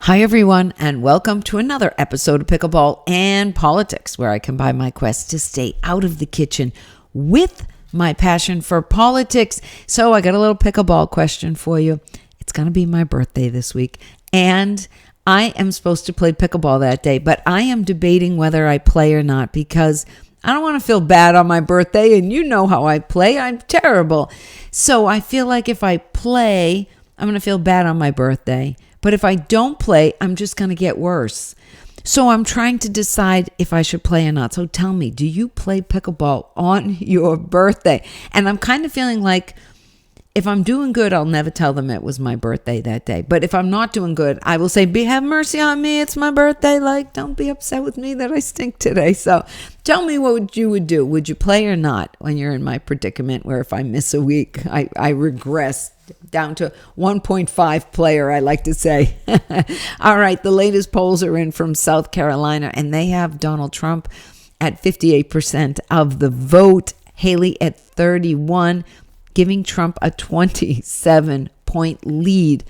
Hi, everyone, and welcome to another episode of Pickleball and Politics, where I combine my quest to stay out of the kitchen with my passion for politics. So I got a little pickleball question for you. It's going to be my birthday this week, and I am supposed to play pickleball that day, but I am debating whether I play or not because I don't want to feel bad on my birthday, and you know how I play. I'm terrible. So I feel like if I play, I'm going to feel bad on my birthday. But if I don't play, I'm just going to get worse. So I'm trying to decide if I should play or not. So tell me, do you play pickleball on your birthday? And I'm kind of feeling like if I'm doing good, I'll never tell them it was my birthday that day. But if I'm not doing good, I will say, have mercy on me. It's my birthday. Like, don't be upset with me that I stink today. So tell me what you would do. Would you play or not when you're in my predicament where if I miss a week, I regress down to 1.5 player, I like to say. All right, the latest polls are in from South Carolina, and they have Donald Trump at 58% of the vote, Haley at 31%, giving Trump a 27-point lead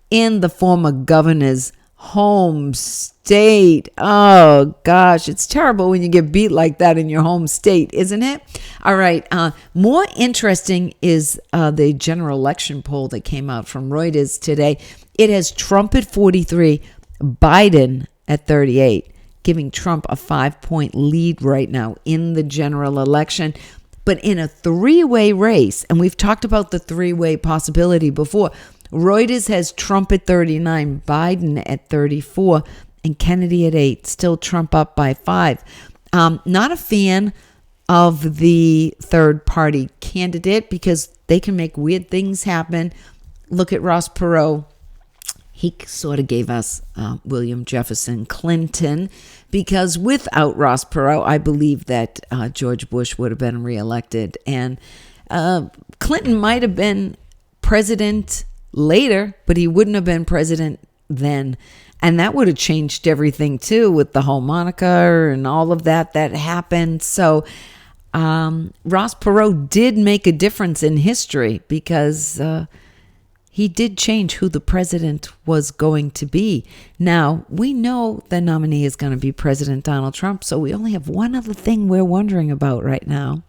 in the former governor's home state. Oh, gosh, it's terrible when you get beat like that in your home state, isn't it? All right, more interesting is the general election poll that came out from Reuters today. It has Trump at 43, Biden at 38, giving Trump a 5-point lead right now in the general election. But in a three-way race, and we've talked about the three-way possibility before, Reuters has Trump at 39, Biden at 34, and Kennedy at 8, still Trump up by 5. Not a fan of the third-party candidate because they can make weird things happen. Look at Ross Perot. He sort of gave us William Jefferson Clinton because without Ross Perot, I believe that George Bush would have been reelected. And Clinton might have been president later, but he wouldn't have been president then. And that would have changed everything too with the whole moniker and all of that happened. So Ross Perot did make a difference in history because he did change who the president was going to be. Now, we know the nominee is going to be President Donald Trump, so we only have one other thing we're wondering about right now.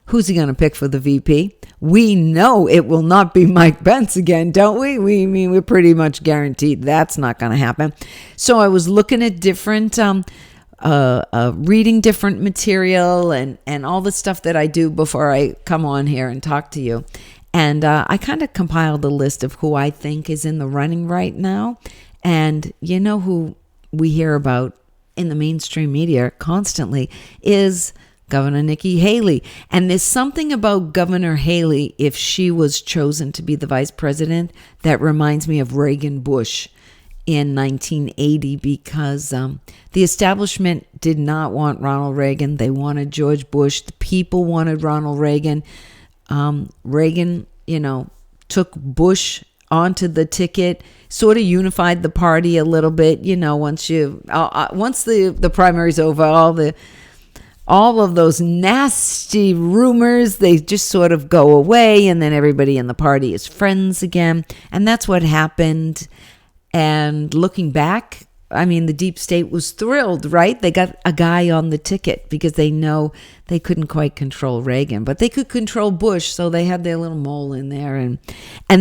Who's he going to pick for the VP? We know it will not be Mike Pence again, don't we? We're pretty much guaranteed that's not going to happen. So I was looking at different, reading different material and all the stuff that I do before I come on here and talk to you. And I kind of compiled a list of who I think is in the running right now. And you know who we hear about in the mainstream media constantly is Governor Nikki Haley. And there's something about Governor Haley, if she was chosen to be the vice president, that reminds me of Reagan Bush in 1980 because the establishment did not want Ronald Reagan. They wanted George Bush. The people wanted Ronald Reagan. Reagan, took Bush onto the ticket, sort of unified the party a little bit. Once the primary's over, all of those nasty rumors, they just sort of go away, and then everybody in the party is friends again, and that's what happened. And looking back, the deep state was thrilled, right? They got a guy on the ticket because they know they couldn't quite control Reagan, but they could control Bush, so they had their little mole in there. And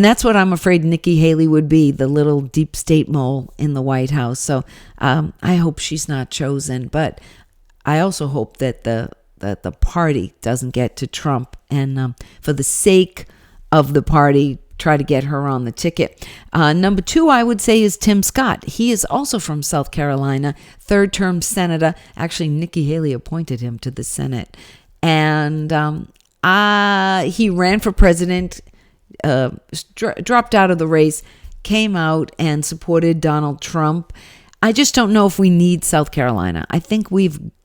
that's what I'm afraid Nikki Haley would be, the little deep state mole in the White House. So I hope she's not chosen, but I also hope that the party doesn't get to Trump. And for the sake of the party, try to get her on the ticket. Number 2, I would say, is Tim Scott. He is also from South Carolina, third-term senator. Actually, Nikki Haley appointed him to the Senate. And he ran for president, dropped out of the race, came out and supported Donald Trump. I just don't know if we need South Carolina. I think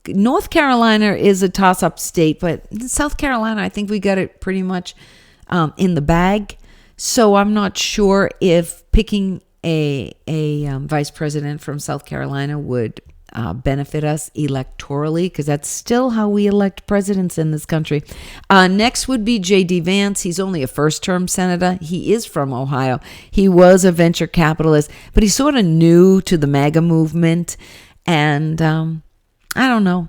North Carolina is a toss-up state, but South Carolina, I think we got it pretty much in the bag. So I'm not sure if picking a vice president from South Carolina would benefit us electorally, because that's still how we elect presidents in this country. Next would be J.D. Vance. He's only a first-term senator. He is from Ohio. He was a venture capitalist, but he's sort of new to the MAGA movement. And I don't know.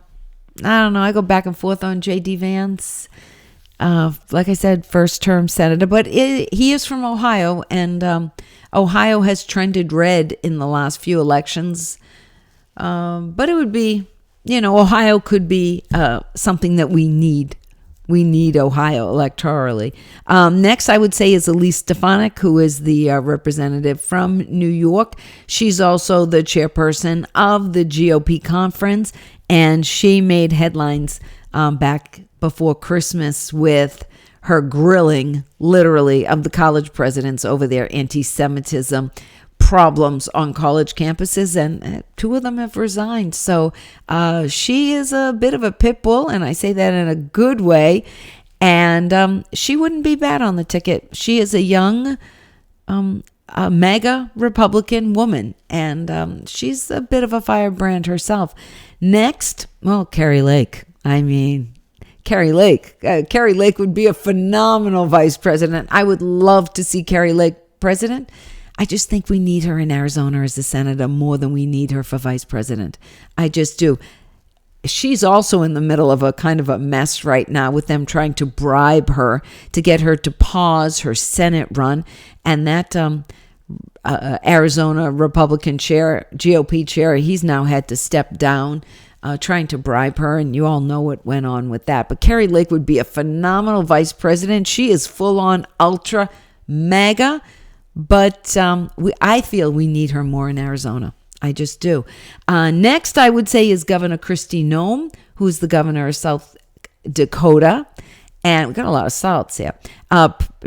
I go back and forth on J.D. Vance. Like I said, first-term senator, but he is from Ohio, and Ohio has trended red in the last few elections. But it would be, Ohio could be something that we need. We need Ohio electorally. Next, I would say, is Elise Stefanik, who is the representative from New York. She's also the chairperson of the GOP conference, and she made headlines back before Christmas with her grilling, literally, of the college presidents over their anti-Semitism problems on college campuses, and two of them have resigned. So she is a bit of a pit bull, and I say that in a good way, and she wouldn't be bad on the ticket. She is a young a MAGA Republican woman, and she's a bit of a firebrand herself. Next, Kari Lake. Kari Lake would be a phenomenal vice president. I would love to see Kari Lake president. I just think we need her in Arizona as a senator more than we need her for vice president. I just do. She's also in the middle of a kind of a mess right now with them trying to bribe her to get her to pause her Senate run. And that Arizona Republican chair, GOP chair, he's now had to step down, trying to bribe her, and you all know what went on with that. But Kari Lake would be a phenomenal vice president. She is full-on ultra MAGA, but I feel we need her more in Arizona. I just do. Next, I would say, is Governor Kristi Noem, who's the governor of South Dakota. And we've got a lot of Souths here.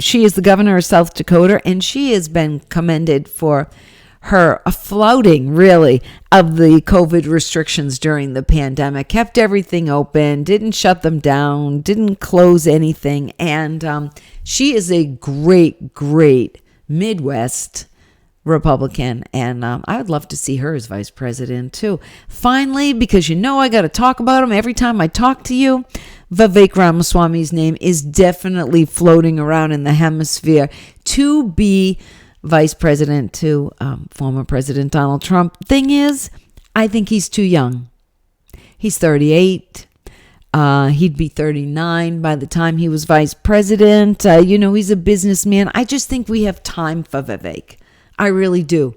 She is the governor of South Dakota, and she has been commended for her flouting, really, of the COVID restrictions during the pandemic. Kept everything open, didn't shut them down, didn't close anything. And she is a great, great Midwest Republican, and I would love to see her as vice president too. Finally, because I got to talk about him every time I talk to you, Vivek Ramaswamy's name is definitely floating around in the hemisphere to be vice president to former President Donald Trump. Thing is, I think he's too young. He's 38. He'd be 39 by the time he was vice president. He's a businessman. I just think we have time for Vivek. I really do.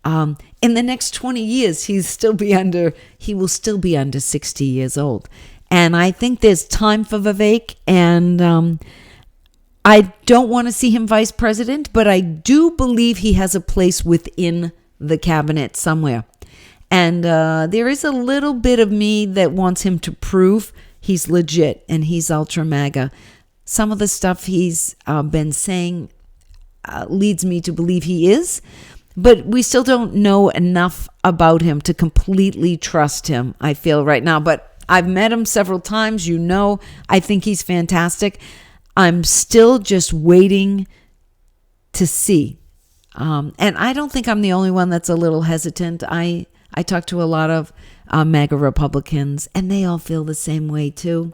In the next 20 years, he will still be under 60 years old. And I think there's time for Vivek. And I don't want to see him vice president, but I do believe he has a place within the cabinet somewhere. And there is a little bit of me that wants him to prove he's legit and he's ultra MAGA. Some of the stuff he's been saying leads me to believe he is, but we still don't know enough about him to completely trust him, I feel right now. But I've met him several times. I think he's fantastic. I'm still just waiting to see. And I don't think I'm the only one that's a little hesitant. I talk to a lot of MAGA Republicans, and they all feel the same way too.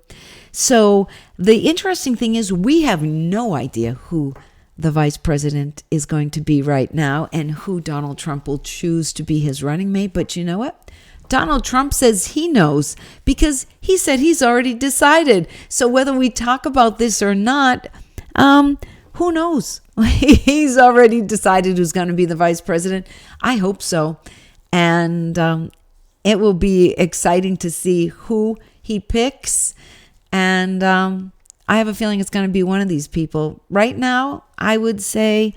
So the interesting thing is we have no idea who the vice president is going to be right now and who Donald Trump will choose to be his running mate. But you know what? Donald Trump says he knows because he said he's already decided. So whether we talk about this or not, who knows? He's already decided who's going to be the vice president. I hope so. And it will be exciting to see who he picks. And I have a feeling it's going to be one of these people. Right now, I would say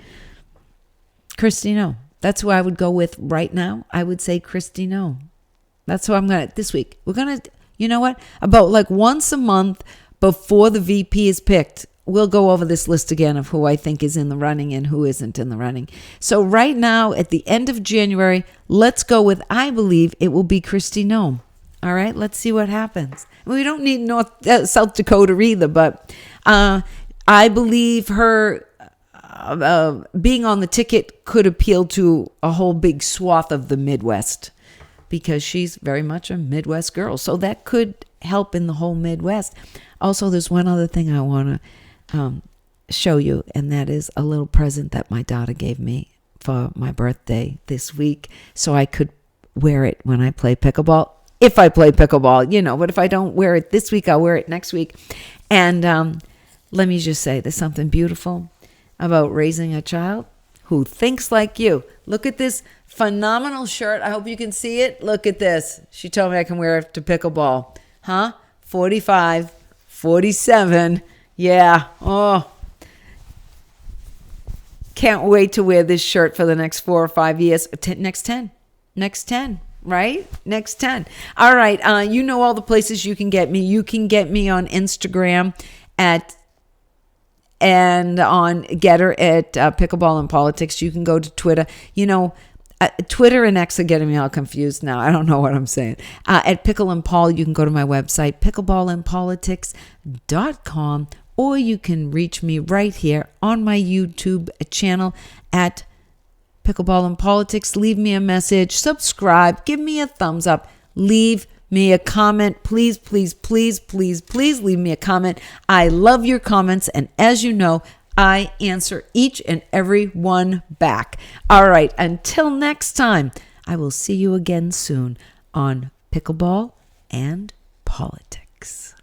Kristi Noem. That's who I would go with right now. I would say Kristi Noem. That's who I'm going to, this week. We're going to, you know what? About like once a month before the VP is picked, we'll go over this list again of who I think is in the running and who isn't in the running. So right now, at the end of January, let's go with, I believe it will be Kristi Noem. All right, let's see what happens. We don't need South Dakota either, but I believe her being on the ticket could appeal to a whole big swath of the Midwest. because she's very much a Midwest girl. So that could help in the whole Midwest. Also, there's one other thing I want to show you, and that is a little present that my daughter gave me for my birthday this week, so I could wear it when I play pickleball. If I play pickleball, but if I don't wear it this week, I'll wear it next week. And let me just say, there's something beautiful about raising a child who thinks like you. Look at this phenomenal shirt. I hope you can see it. Look at this. She told me I can wear it to pickleball. 45, 47. Yeah. Oh. Can't wait to wear this shirt for the next 4 or 5 years. Next 10. Right? Next 10. All right. You know all the places you can get me. You can get me on Instagram and on Getter at Pickleball and Politics. You can go to Twitter. Twitter and X are getting me all confused now. I don't know what I'm saying. At Pickle and Paul, you can go to my website, pickleballandpolitics.com, or you can reach me right here on my YouTube channel at Pickleball and Politics. Leave me a message, subscribe, give me a thumbs up, leave me a comment. Please, please, please, please, please leave me a comment. I love your comments, and as you know, I answer each and every one back. All right, until next time, I will see you again soon on Pickleball and Politics.